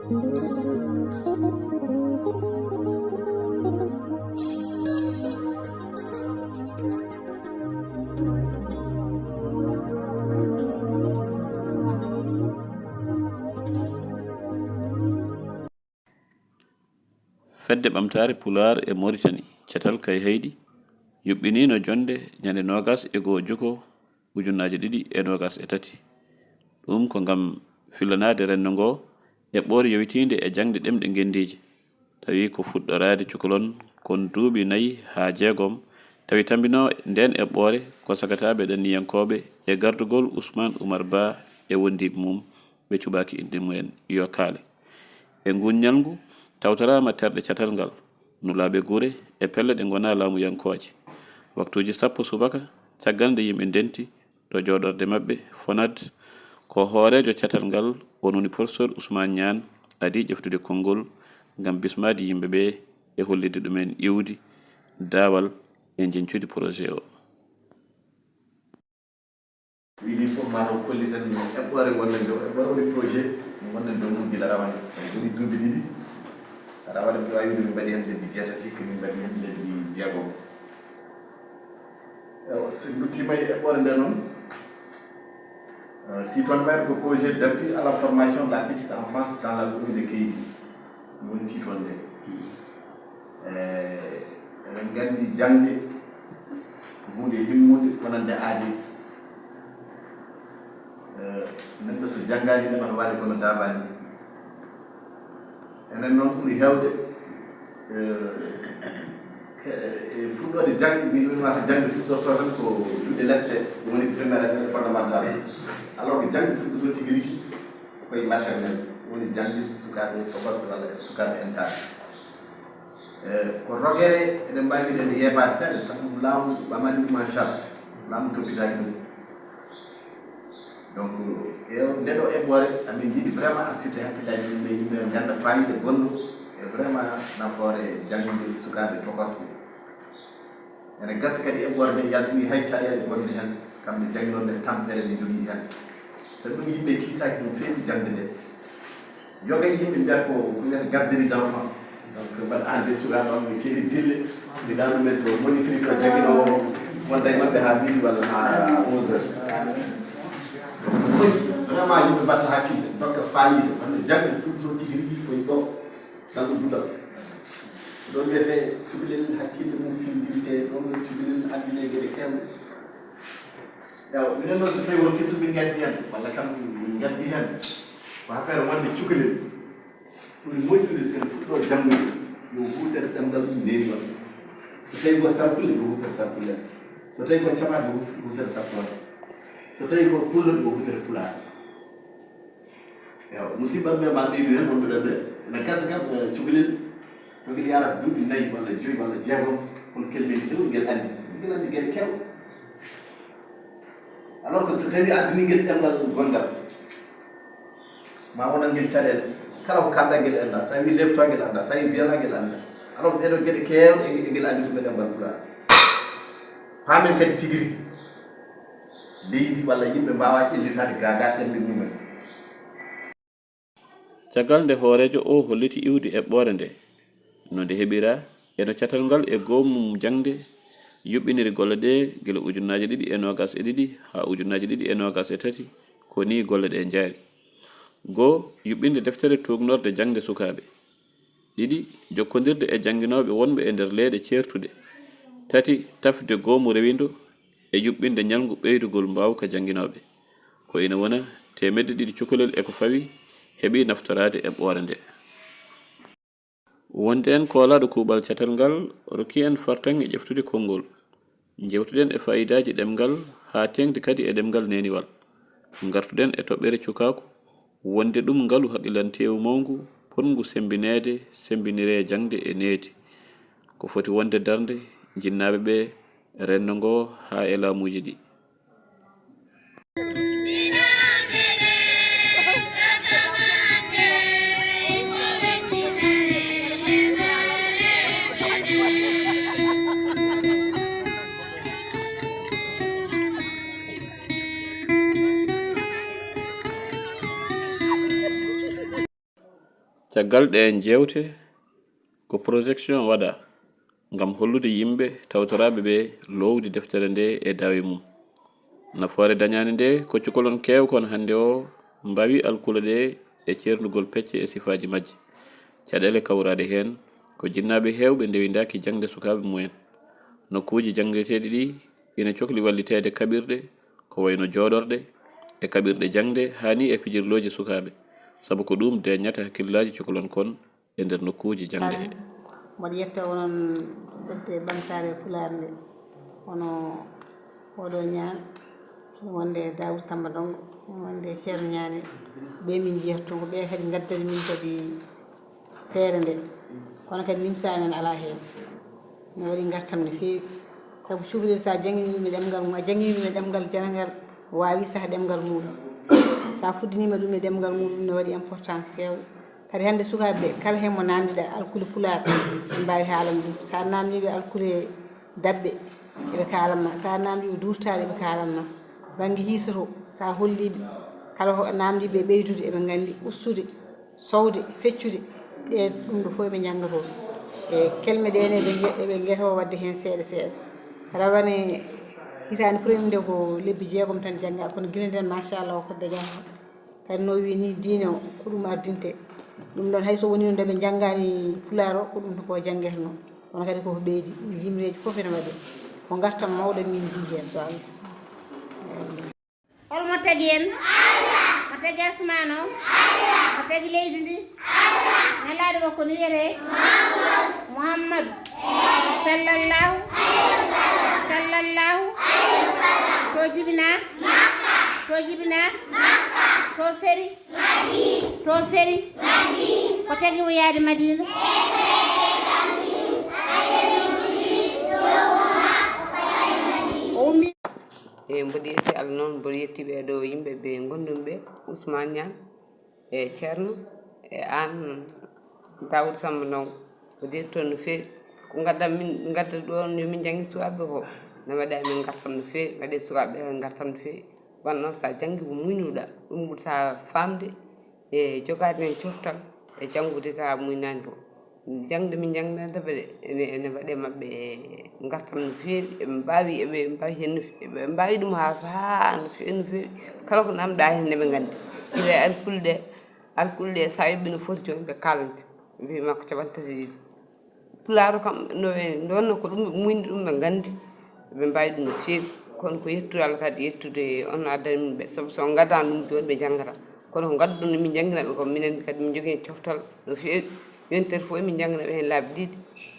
Fedde ɓamtaare Pulaar e Moritani Catal Kayhayɗi yuɓɓiniino jonde ñande 21 2023. Ɗum ko ngam filanaade renndo ngo e ɓoore yowitiinde e jangde ɗemɗe ngendiije. Tawi ko fuɗɗoraade cukalon kon duuɓi 4 haa 6 tawi tambino nden e ɓoore ko sagataaɓe ɗanniyankooɓe e gardugol Ousmane Oumar Ba e wondiiɓe mum ɓe cuɓaaki inde mumen yo kaale. E ngunñalngu tawtorama terɗe catal ngal nulaaɓe gure e pelle ɗe gona laamuyankooje. Waktuuji 10 subaka caggal nde yimɓe ndenti to jooɗorde maɓɓe fonad ko hoorejo catal ngal wonuni professeur Ousmane Niane adi ƴeftude konngol ngam bismade yimɓe ɓe e hollide ɗumen iwdi daawal e jencude projet o. wiɗi fof mataw kolliten eɓɓore gonnen dow eɓɓore woni projet gonnen dow mum gila rawande woni duuɓi ɗiɗi rawande mbiɗa wawi wiide min mbaɗi hen lebbi 7 ko min mbaɗi hen lebbi 6 so duttima e eɓɓore nde noon titon ɓayde ko projet d'appui à la formation de la petite enfance dans la commune de Kayhayɗi woni titon nde eɗen gandi jangde hunde himmude wonande aadi neɗɗo so janngani ɗeɓata waade kono daabani enen noon ɓuri heewde fuɗɗode jangde min ɗum wata jangde fuɗɗorto tan ko juɗe lesɗe woni primaire et fondamental alors que jangde fuɗɗoto tigi rigui koye maternel woni jangde sukaɓe tokoste walla sukaɓe enkade ko rogere eɗen mbawi wiide nde yeɓade seeɗa sabu ɗum laamu ɓamani ɗum en charge laamu toppitaki ɗum donc ndeɗo eɓɓore amin jiiɗi vraiment artirde hakkillaji yimɓe yimɓe ganda fayida gonɗo e vraiment nafoore jangde sukaɓe tokosɓe ene gasa kadi eɓɓore nde yaltini hay caɗele gonɗe hen kamɓe jangnoɓe tampere nde jogui hen sabi ɗum yimɓe kiisaki ɗum feewi jangde nde yogay yimɓe mbiyata ko wiyata garderie d' enfant donc mbaɗa ande sukaɓe on ɓe keeɗi dille ɓe ɗaɗumen to monitrice o jangguinowo wonda e maɓɓe ha midi walla ha 11 heures vraiment yimɓe mbatta hakkille dokka fayida wande jangde fuɗɗoto tigi rigui koye ɗo salɗo duɗal ɗon wiyete cukalel hakkille mum findirte ɗon cukalel andine gueɗe kewɗe ewa minen noon so tawi won kesumin gaddi hen walla kam min gaddi hen ko affaire wonde cukalel ɓuri moƴƴude sen fuɗɗo janggude yo hutere ɗemgal ɗum neriwal so tawi ko sarkulle yo hutere sarkulle so tawi ko caɓade yo hutere sappore so tawi ko pullo yo hutere pulaar ewa musidɓam ɓe ma ɓeydu hen wonɓe ɗon ɓe ene gasa kam cukalel togel yarata duuɓi 4 walla 5 walla 6 kono kelmel tew ngel andi gueɗe kewɗe alors que so tawi addini guel ɗemgal gongal ma wonan guel caɗele kala ko kalɗa guel anda sa wi leftoa guel anda sa wi wiyana guel anda alors ɗeɗo gueɗe kewɗe eguel andi ɗum e ɗemgal pulaar hamin kadi tigi rigui leydi walla yimɓe mbawa ƴellitade gaga ɗemɗe mumen. Caggal nde hoorejo o holliti iwdi eɓɓore nde no nde heɓira eno catal ngal e gomum jangde yuɓɓiniri golle ɗe gila 2022 ha 2023 ko ni golle ɗe jaari. Goo yuɓɓinde deftere tugnorde jangde sukaɓe. 2 jokkodirde e janguinoɓe wonɓe e nder leyɗe ceertuɗe. 3 tafde goomu rewindo e yuɓɓinde ñalngu ɓeydugol mbawka janguinoɓe ko ina wona 200 cukalel e ko fawi heɓi naftorade e ɓoore nde. Wonde en koolaɗo kuuɓal catal ngal rokki en fartan e ƴeftude konngol jewtuɗen e fayidaji ɗemgal ha tengde kadi e ɗemgal neniwal gartuɗen e toɓɓere cukaku wonde ɗum ngalu haqqilantewu mawngu potngu sembinire jangde e needi ko foti wonde darnde jinnaɓe ɓe renndo ngo ha e laamuji ɗi. caggal ɗe jewte ko projection waɗa ngam hollude yimɓe tawtoraɓe ɓe lowdi deftere nde e dawi mum. Nafoore dañaani nde ko cukalon keewkon hannde o mbawi alkula ɗe e ceernugol pecce e sifaaji majji. Caɗeele kawraade heen ko jinnaaɓe heewɓe ndewindaaki jangde sukaaɓe mumen. Nokkuuji jangdeteeɗi ɗi ina cohli walliteede kaɓirɗe ko wayno jooɗorɗe e kaɓirɗe jangde haani e pijirlooji sukaaɓe, sabu ko ɗum deññata hakkillaaji cukalon kon e nder nokkuuji jangde he. mboɗo yetta onon ɓedde ɓamtaare Pulaar nde hono oɗo ñaan wonde Dawud Samba Dongo wonde Ceerno Ñaane ɓe min jeyatto ko ɓe kadi gaddani min kadi feere nde kono kadi nimsaani men ala heen mi waɗi gartam no feewi sabu cukalel sa jangginimi ɗemgal mum a jangginimi ɗemgal janangal wawi sah ɗemgal muɗum sa fuddinima ɗum e ɗemgal muɗum ne waɗi importance kewɗo kadi hannde sukaɓe ɓe kala hen mo namdiɗa alkule Pulaar ɓe mbawi haalande ɗum sa namdiɓe alkule dabɓe eɓe kalanma sa namdiɓe durtaɗe eɓe kalanma banggue hiisoto sa holliɓe kala ko namdiɓe ɓeydude eɓe gandi ustude sowde feccude ɗe ɗum ɗo fof eɓe janggato e kelme ɗene eɓe gueto wadde hen seeɗa seeɗa rawane hitande premier nde ko lebbi 6 tan jangga kono guila nden machallah o ko dañata kadi no wi ni diine o ko ɗum ardinte ɗum ɗon hayso woni no ndeɓe janggani Pulaar o ko ɗum to ko janggueteno kono kadi koko ɓeydi yimreji foof ene waɗi ko gartam mawɗo min jii hen so Allah holmo tagi en mo tagi asmane o mo tagi leydi ndi nelaɗo makko no wiyete Muhammadou sallallahu to jibina to feri ko tagi mo yaade Madina e mboɗi yetti Allah noon mboɗo yetti ɓeɗo yimɓe ɓe gondumi ɓe Ousmane Niane e Ceerno e an Dawud Samba Ndongo mboɗi yetti toon no feewi ko gaddan min gaddat ɗo yomin janggi sukaɓe ko ne waɗa min gartam no feewi waɗe sukaɓe gartam no feewi wanno sa janggi ko muñuɗa ɗum ɓurta famde e jogade hen coftal e janggude ka muynani ko jangde min jangdanta ɓe ene waɗe mabɓe gartam no feewi eɓe mbawi hen eɓe mbawi ɗum ha no feewi no feewi kala ko namɗa hen neɓe gandi ila alkulɗe sa yoɓɓi no foti joni ɓe kalante mbima ko capantati ɗiɗi Pulaar kam nonno ko ɗum ɓe muyni ɗum ɓe gandi ɓe mbawi ɗum no feewi kono ko yettude Allah kadi yettude on addani min ɓe saabu so gaddani ɗum joni ɓe janggata kono ko gaddu ɗum min jangginaɓe ko minen kadi min jogui hen coftal no feewi yontere fof min jangginaɓe hen laabi ɗiɗi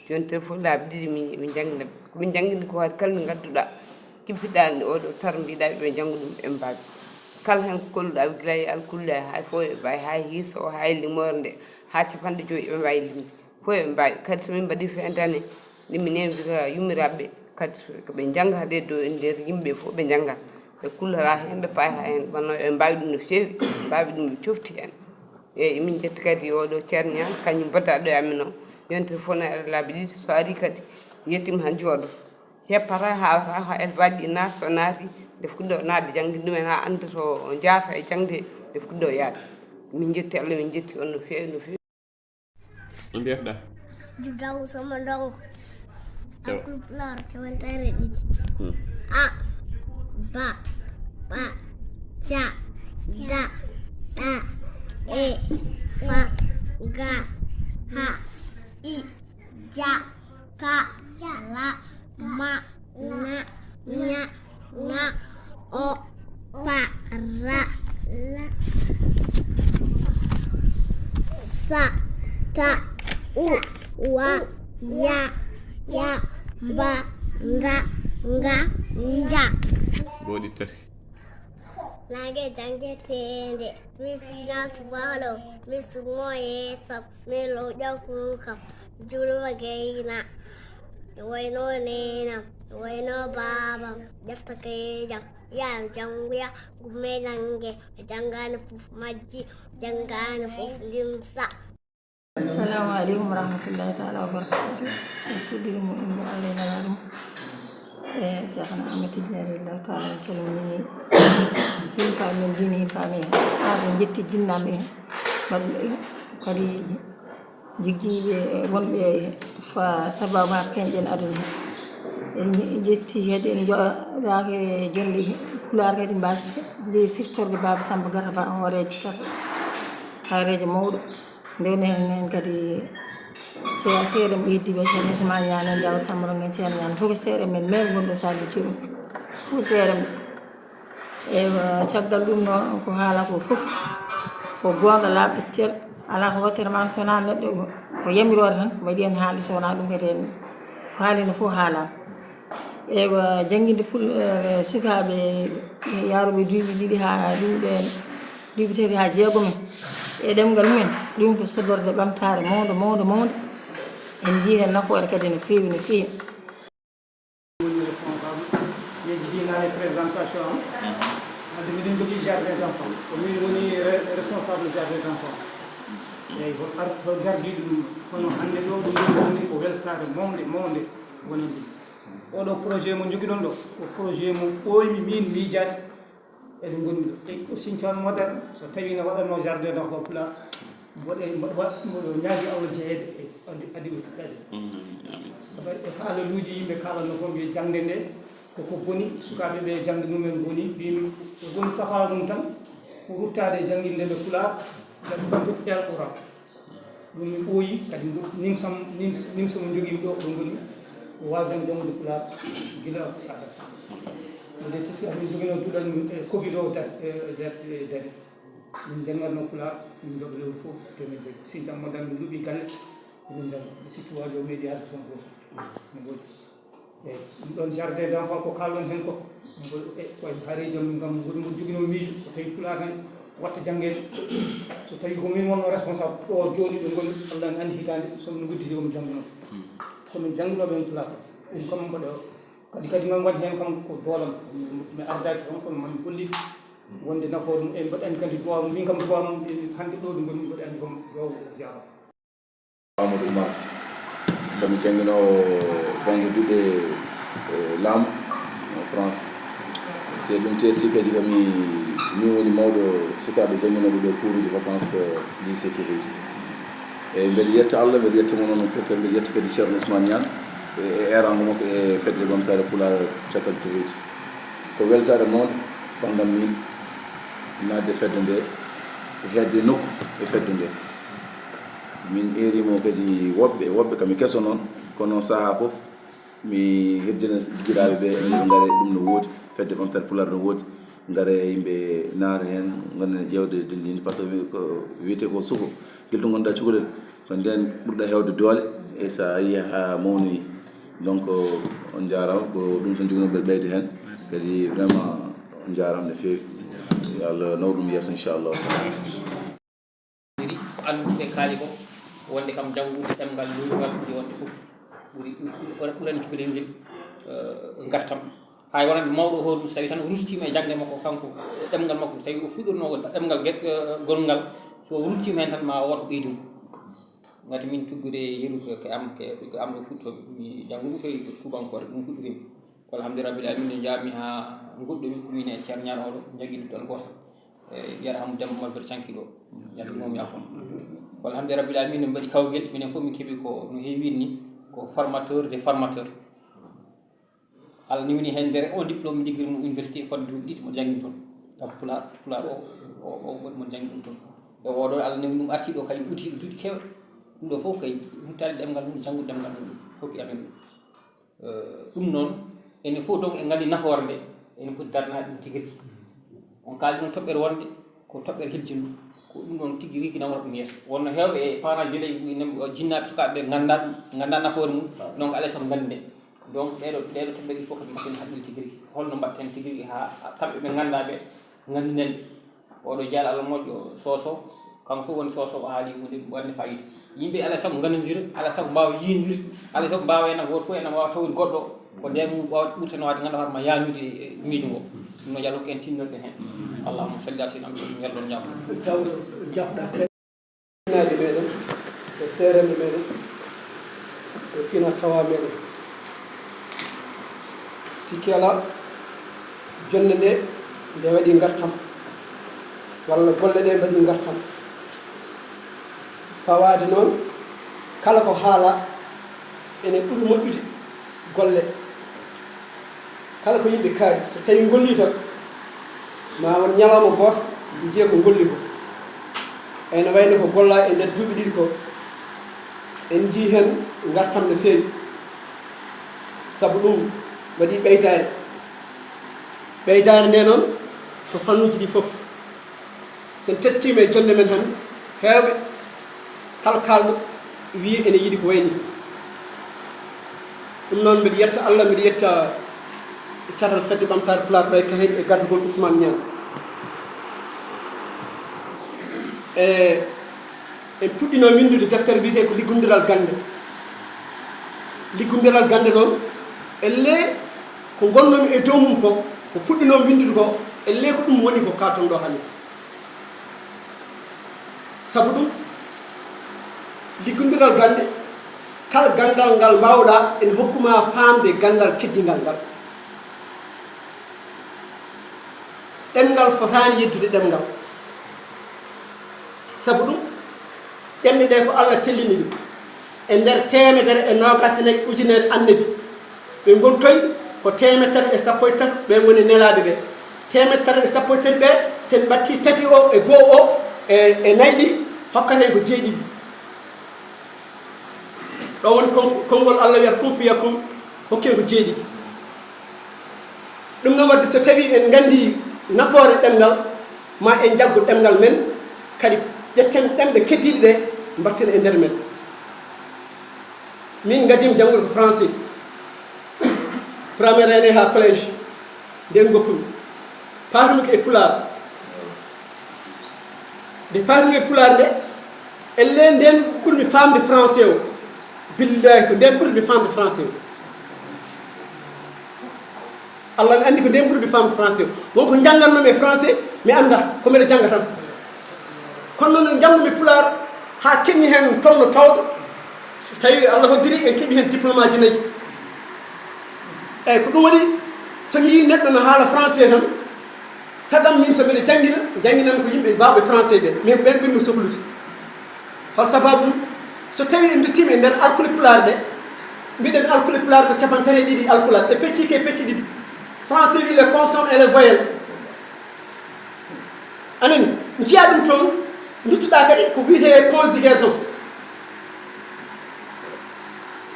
yontere fof laabi ɗiɗi min jangginaɓe komin janggini ko kadi kala nde gadduɗa kippiɗa oɗo tar mbiɗa ɓe janggu ɗum ɓe mbawi kala hen ko kolluɗa guila e alkulle hay fof eɓe mbawi ha hiisa o hay limore nde ha 50 eɓe mbawi limde fof eɓe mbawi kadi somin mbaɗi fendane ɗimmin invita yummiraɓeɓe kadi koɓe janggata ɗo e nder yimɓe fof ɓe janggata ɓe kullata hen ɓe payata hen wonno eɓe mbawi ɗum no feewi mbawi ɗum ɓe cofti hen eyyi min jetti kadi oɗo Ceerno Ñaan kañum baddaɗo e amen o yontere fof ne aɗa laabi ɗiɗi so ari kadi yettima tan jooɗoto heppata hawata ha élevage ɗi naata so naati nde fuɗɗo naatde jangguide ɗumen ha anda to jaata e jangde nde fuɗɗo yaade min jetti Allah min jetti on no feewi no feewi no mbiyatoɗa Dawud Samba Ndongo alkul Pulaar capantare ɗiɗi a ba ba ca da ɗa e fa ga ha i ja ka la ma na nya nga o pa ra la sa ta u wa ya ba nga nja boɗi tati nage jangetende mi finance walo mi sumoye sab mi lo jakuru kam julma gayna wayno nena wayno babam defta kejam yam janguya gume nange jangana fuf majji jangana fuf limsa assalamu aleykum warahmatullahi taala wabarakatu fuɗɗirimo inde Allah nanaɗum e Cheikhna Ahmed Tidiane Allah taala en calmini himɓe men dini himɓe men arɓe jetti jinnaɓe hen kadi jiggiiɓe wonɓe fa sababu ha keñƴen aduna en jetti kadi en joɗaki jonde Pulaar kadi mbasde nde siftorde Baba Samba Gata Ba hoorejo Catal hayrejo mawɗo ndewne hen kadi seeɗa mo heddi ɓe ceerno Ousmane Niane en Daouda Samba Ndongo en ceerno Niane fof ko seeɗa men mais gonɗo Sali Diop fof seeɗa men ewa caggal ɗum noon ko haala ko fof ko gonga laaɓɗo cer ala ko wattere ma sowona neɗɗo ko yamirode tan waɗi en haalde sowona ɗum kadi en ko haalino fof haalama ewa jangguinde sukaɓe yaroɓe duuɓi ɗiɗi ha duuɓi tati ha jeegom e ɗemgal mumen ɗum ko sodorde ɓamtare mawde en jii hen nafoore kadi no feewi no feewi les présentations. Je suis jardin d'enfants. Je suis responsable du jardin d'enfants. Et regardez le weltare monde wonande. Oɗo projet mo jogiɗon ɗo ko projet mo ɓooymi min miijade eɗen gonmi ɗo e aussi tan moderne so tawi ne waɗanno jardin d'enfants Pulaar mboɗo ñaagi Allah jeeyede e adi ɓe fuɗɗade e haalaluuji yimɓe kalanno fof mbiye jangde nde koko boni sukaɓe ɓe jangde mumen boni mbimi ko woni safara mum tan ko ruttade e jangguinde nde Pulaar kadi famde Alquran ɗum mi ɓooyi kadi nimsa mo joguimi ɗo ɗo goni o wawen jangude Pulaar guila aɗa ode tesi amin jogino duɗal mum e Covid o dari min jangatno Pulaar min joɓa lewru fof temen joyi sintan modan min luuɓi galle min jang sikki waji o meeɗi arde toon fof mi goji eyyi ɗum ɗon jardin d' enfant ko kalɗon hen ko koye haareji am gam goɗi mo jogino miijo so tawi Pulaar hen watta janggede so tawi ko min wonno responsable ɗo jooɗi ɓe goni Allah ne andi hitande somin gudditi komi jangguno komin jangguinoɓe hen Pulaar ɗum kam mbaɗo kadi man waɗi hen kam ko doolam mi ardaki toon kono mami gollide wonde nafoore mum e mbaɗi andi kadi duwa min kam duwa mum hande ɗo ɗo goni mbaɗi andi kom yow jaaba Amadou Mas komi jangguino banggue duuɓe laamu en France c' est ɗum terti kadi komi min woni mawɗo sukaɓe jangguinoɓe ɓe cours de vacance lycée Kayhayɗi eyyi mbeɗa yetta Allah mbeɗa yettamo noon fof kadi mbeɗa yetta kadi ceerno Ousmane Niane e erande makko e fedde ɓamtare Pulaar Catal Kayhayɗi ko weltare mawde ɓangam min nadde fedde nde hedde nokku e fedde nde min erimo kadi woɓɓe kami kesso noon kono saaha fof mi heddina jiraɓe ɓe ɓe gaare ɗum no woodi fedde ɓamtare Pulaar no woodi gaare yimɓe naata hen gonen ƴewde dillinde par ce que wiyete ko suko guel to gonɗa cukalel ko nden ɓurɗa hewde doole e sa yi ha mawnoyi donc on jarama ko ɗum tan jogino ɓe ɓeyde hen kadi vraiment on jarama no fewi yo Allah naw ɗum yeeso inchallahu anduɓe kaali ko wonde kam janngude ɗemngal luygal ɓuri wonde fof ɓurani cukalel ngel gartam hay wonande mawɗo o hoɗum so tawi tan rustima e jangde makko kanko ɗemngal makko so tawi o fuɗɗorno ɗemngal gongal so rustima hen tan ma woto ɓeydum gati min tuggude yeru ko am ɗo fuɗto mi janggudu koye tubankore ɗum fuɗɗorimi ko alhamdulillah rabbil alamin jaami ha goɗɗomi wine ceerno ñaan oɗo jaguiɗo ɗon goto yara hamu demba malbere cankiɗo yaltimomi yafon ko alhamdulillah rabbil alamin mbaɗi kawguel minen fof min keeɓi ko no heewiri ni ko formateur des formateurs Allah ni woni hen nder on diplôme mi ligguiri mo université fodde duuɓi ɗiɗi mo jangguin toon donc Pulaar o goɗi mo jangui ɗum toon e oɗo Allah ni ɗum arti ɗo kadi utiɗo duuɗi kewɗe ɗum ɗo fof kay huttade ɗemgal mum janggude ɗemgal mum hokki amen ɗum noon enen fof donc en gandi nafoore nde enen poti darnade ɗum tigui rigui on kaldi noon toɓɓere wonde ko toɓɓere hiljindu ko ɗum ɗon tigui rigui nawata ɗum yeeso wonno hewɓe e pana jeleyi jinnaɓe sukaɓe ɓe ganda nafoore mum donc alay saago gandi nde donc ɗeɗo toɓɓere ɗi fof kadi mbaɗen haqqille tigui rigui holno mbatten tigui rigui ha kamɓe ɓe gandaɓe gandinen oɗo jaal Allah moƴƴo Soso kanko fof woni Soso o haali hunde wande fayida yimɓe alay saago gandodira alay saago mbawa yiidir alay saago mbawa ena goto fof ena wawa tawde goɗɗo ko ndemum wawa ɓurtanowade ganduɗa hoorema yañude miijo ngo ɗum no yallo ko en tinnorɗen hen allahumma salli ala sayyidina Muhammad yallon jaam tawde jafɗa senaɓe meɗen e seeremɓe meɗen e fina tawa meɗen sikki ala jonde nde waɗi gartam walla golle ɗe mbaɗi gartam fawaade noon kala ko haala ene ɓuri moƴƴude golle kala ko yimɓe kaali so tawi golli tan ma won ñalawma gooto jiiya ko golli ko eyno wayno ko golla e nder duuɓi ɗiɗi ko en jii heen ngartam no feewi sabu ɗum waɗi ɓeydare nde noon ko fannuji ɗi fof sen teskima e jonde men han heewɓe kala kalɗo wi ene yiɗi ko wayni ɗum noon mbiɗa yetta Allah mbiɗa yetta catal fedde ɓamtaare Pulaar ɓay Kayhayɗi e gardugol Ousmane Niang en puɗɗino windude deftere wiyete ko liggodiral gande noon elle ko gonnomi e dow mum ko puɗɗinomi windude ko elle ko ɗum woni ko kalton ɗo hannde sabu ɗum liggodiral gande kala gandal ngal mbawɗa ene hokkuma famde gandal keddingal ngal ɗemngal fotani yeddude ɗemngal sabu ɗum ɗemɗe ɗe ko Allah tellini ɗum e nder 129 ujunere annabi ɓe gontoy ko 313 ɓe goni nelaɓe ɓe 313 ɓe sen batti tati o e goo o e nayyi ɗi hokkata ko jeeɗiɗi ɗo woni konngol Allah wiyata kun fiyakum hokke ko jeeɗiɗi ɗum noon wadde so tawi en gandi nafoore ɗemngal ma en jaggo ɗemngal men kadi ƴetten ɗemɗe keddiɗe ɗe mbatten e nder men min gadimi janngude ko français premiére année ha collège nden goppumi paatumi ko e Pulaar nde paatumi e Pulaar nde elle nden ɓurmi famde français o billahi ko nden ɓurmi famde français o Allah mi andi ko nden ɓurmi famde français o wonko janggatnomi e français mi anda ko mbiɗa janga tan kono noon janggumi Pulaar ha keɓmi hen tolno tawɗo so tawi Allah hoddiri en keeɓi hen diplôme aji 4 eyyi ko ɗum waɗi somi yi neɗɗo no haala français tan sagam min so mbiɗa jangginami ko yimɓe bawɓe français ɓe min ɓen ɓurmi sohlude hol sababu ɗum so tawi en duttima e nder alkule Pulaar ɗe mbiɗen alkule Pulaar ko 32 alkulat ɗe pecci ke pecci ɗiɗi français wi les consonnes et les voyelles anani jiya ɗum toon luttuɗa kadi ko wiyete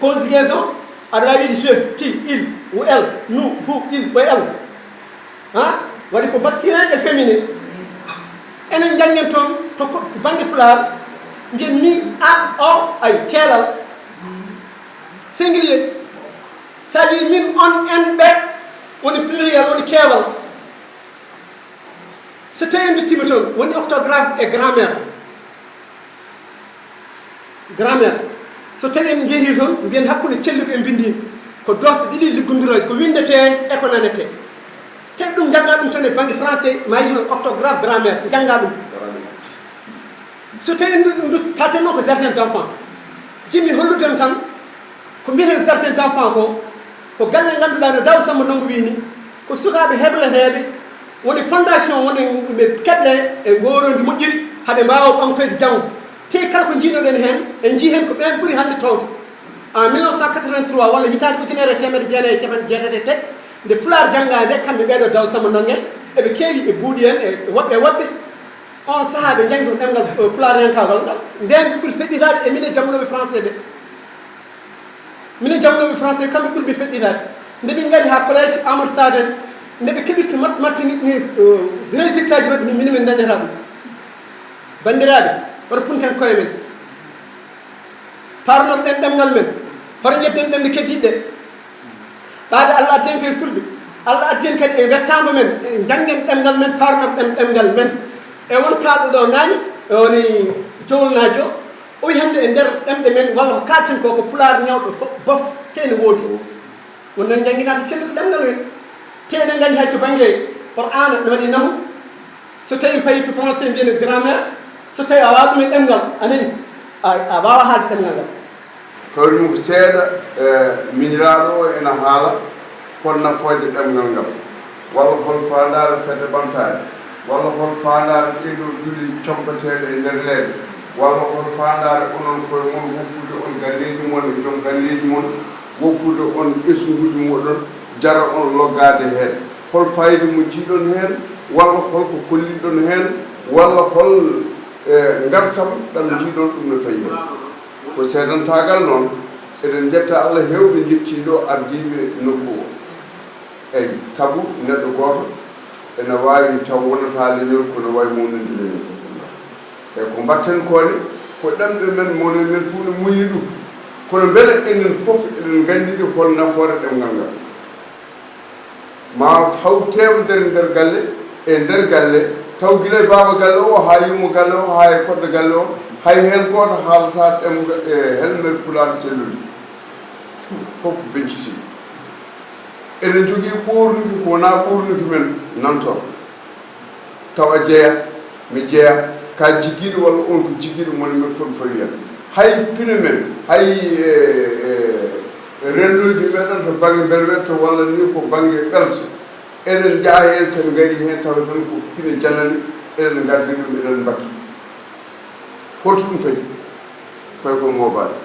conjugaison aɗa wawi wiide je ti il ou elle nous vous il ɓoy elle waɗi ko masculin et féminin enen janggen toon to banggue Pulaar mbiyen mi a o ay teelal singulier ça veut dire min on en ɓe woni pluriel woni keewal so tawi en duttima toon woni orthographe et grammaire so tawi en jeehi toon mbiyen hakkude celluko e bindi ko dosɗe ɗiɗi liggodiroje ko windete e ko nanete tawi ɗum jangga ɗum toon e banggue français ma yi toon orthographe grammaire jangga ɗum so tawi ɗum kalten noon ko jardin d' enfant jimmi holluden tan ko mbiyeten jardin d' enfant ko galle ganduɗa no Daw Samba Ndongo wini ko sukaɓe hebleteɓe woni fondation woni ɓe keɓle e gorondi moƴƴiri haɓe mbawa ɓamtoyde janggo te kala ko jiinoɗen hen en jii hen ko ɓen ɓuuri hande tawde en 1983 walla hitande ujunere 1977 nde Pulaar janggade kamɓe ɓeɗo Daw Samba Ndongue eɓe keewi e buuɗi en e woɓɓe on saaha ɓe janggi ɗemgal Pulaar renkawgal ngal nden ɓe ɓuuri feɗɗitade e minen janggunoɓe français ɓe minen janggunoɓe français kamɓe ɓuuri feɗɗitade nde min gari ha collége Amadou Saden nde ɓe keɓirta mattini résultat ji maɓɓe ni mini min dañata ɗum bandiraɓe woto punten koye men parnoɓe ɗen ɗemgal men hoto ƴetten ɗemde keddiɗe ɓaade Allah addi en koye fulɓe Allah addi en kadi e wettama men janggen ɗemgal men parnoɓe ɗemgal men e won kalɗo ɗo nani woni jowolnajo o wi hande e nder ɗemɗe men walla ko kalten ko Pulaar ñawɗo bof tene woodi wonnon jangguinata celluɗo ɗemgal men te eɗen gandi hay to banggue Qur'ana ne waɗi nahu so tawi payi to français mbiyene grammaire so tawi a wawa ɗum e ɗemgal anani a wawa haalde ɗemgal ngal hawrimi ko seeɗa miñiraɗo o ena haala hol nafoyde ɗemgal ngal walla hol fandare fedde ɓamtare walla hol fandare ɗeɗo duuɗi competeɗe e nder leeɗe walla on faandare onon koye mon woppude on galleji mon e joom galleji mon woppude on ɓesguji moɗon jara on loggade heen hol fayida mo jiiɗon heen walla holko kolliɗon heen walla hol ngartam ɗam jiiɗon ɗum no fayi heen ko seedantagal noon eɗen jetta Allah hewɓe jettiɗo ardiɓe nokku o eyi sabu neɗɗo goto ene wawi taw wonata leñol kono wawi mawnude leñol eyi ko mbatten kone ko ɗemɓe men mone men fof ne muñi ɗum kono beele enen fof eɗen gandidi hol nafoore ɗemgal ngal ma taw tewdere nder galle e nder galle taw gila e baba galle o ha yumo galle o ha e kodde galle o hay hen goto haalata ɗemga e helmer pulaar selludi fof benciti eɗen jogui ɓornuki ko wona ɓornuki men nanton tawa jeeya mi jeeya ka jiggiɗo walla on ko jiggiɗo moni men fof fawi hen hay pine men hay rendoji meɗen to banggue belwetto walla ni ko banggue ɓelso eɗen jaa hen sen gari hen tawa tan ko pine janani eɗen gaddi ɗum eɗen mbakki holto ɗum fayi fayi ko ngobaɗe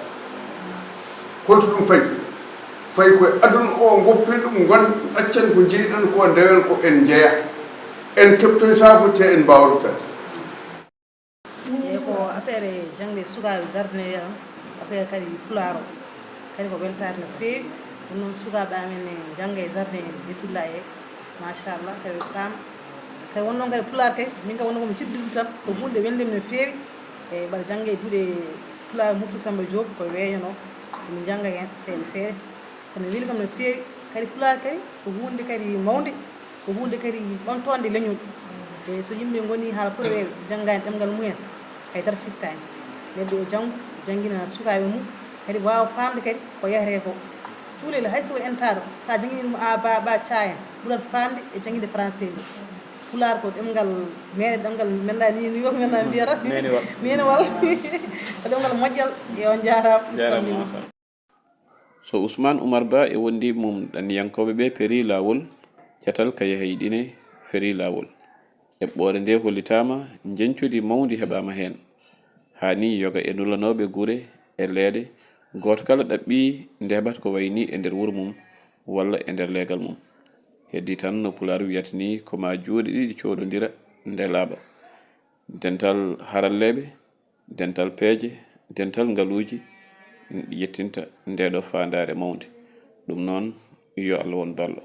holto ɗum fayi fayi koye aduna o goppe ɗum gon accen ko jeeyiɗen ko ndewen ko en jeeya en keptoytako te en mbawrotade ko affaire jangde sukaɓe jardin yaram affaire kadi pulaar o kadi ko weltare no feewi ɗum noon sukaɓe amen jangga e jardin bitulla e machallah kadi paam kadi won noon kadi pulaar kadi min kam wonno komi ciddiɗum tan ko hunde weldemi no feewi e mbaɗa jangga e duuɗe pulaar murtu samba diop koye weeñono min jangga hen seeɗa seeɗa kono weli kam no feewi kadi pulaar kadi ko hunde kadi mawde ko hunde kadi ɓamtonde leñol e so yimɓe goni haala pour rewe janggani ɗemgal mumen haydara firtani neɗɗo e janggo janggina sukaɓe mum kadi wawa famde kadi ko yahete ko cuulel hayso entaro sa jangguini ɗum a ba cayen ɓuurat famde e jangguide français nde pulaar ko ɗemgal meɗe ɗemgal menɗa ni yo menɗa mbiyata nene walla ko ɗemgal moƴƴal e on jarama so Ousmane Oumar Ba e wondi mum ɗanniyankoɓe ɓe peeri lawol Catal Kayhayɗi feeri lawol eɓɓore nde hollitama jencudi mawdi heɓama hen hani yoga e nulanoɓe guure e leede goto kala ɗaɓɓi nde heɓata ko wayni e nder wuuro mum walla e nder leegal mum heddi tan no pulaar wiyata ni ko ma juuɗe ɗiɗi coɗodira nde laaɓa dental haralleɓe dental peeje dental ngaluji yettinta ndeɗo fandare mawde ɗum noon yo Allah won ballo